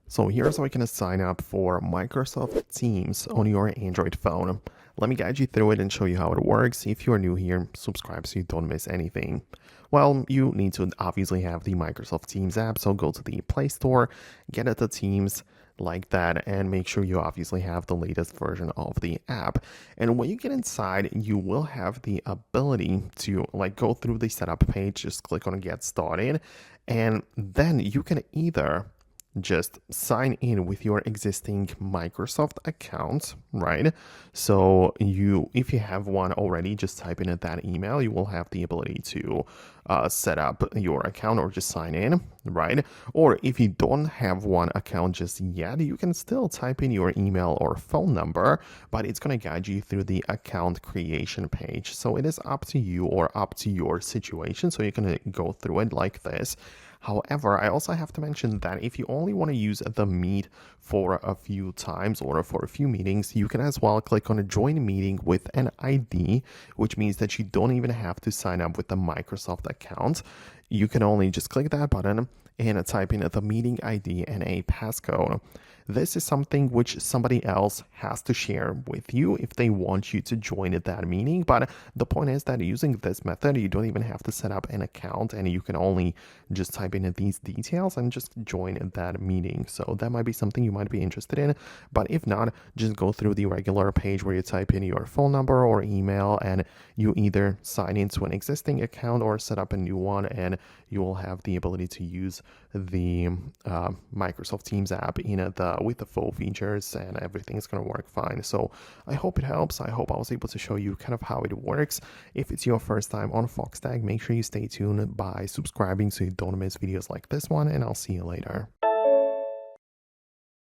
So here's how you can sign up for Microsoft Teams on your Android phone. Let me guide you through it and show you how it works. If you're new here, subscribe so you don't miss anything. Well, you need to obviously have the Microsoft Teams app, so go to the Play Store, get at the Teams like that, and make sure you obviously have the latest version of the app. And when you get inside, you will have the ability to go through the setup page, just click on get started, and then you can either just sign in with your existing Microsoft account, right? So if you have one already, just type in that email. You will have the ability to set up your account or just sign in, right? Or if you don't have one account just yet, you can still type in your email or phone number, but it's going to guide you through the account creation page. So it is up to you or up to your situation. So you're going to go through it like this. However, I also have to mention that if you only want to use the Meet for a few times or for a few meetings, you can as well click on a join meeting with an ID, which means that you don't even have to sign up with the Microsoft account. You can only just click that button and type in the meeting ID and a passcode. This is something which somebody else has to share with you if they want you to join that meeting. But the point is that using this method, you don't even have to set up an account and you can only just type in these details and just join that meeting. So that might be something you might be interested in. But if not, just go through the regular page where you type in your phone number or email and you either sign into an existing account or set up a new one, and you will have the ability to use the Microsoft Teams app with the full features, and everything's going to work fine. So I hope it helps. I hope I was able to show you kind of how it works. If it's your first time on Foxtecc, make sure you stay tuned by subscribing so you don't miss videos like this one, and I'll see you later.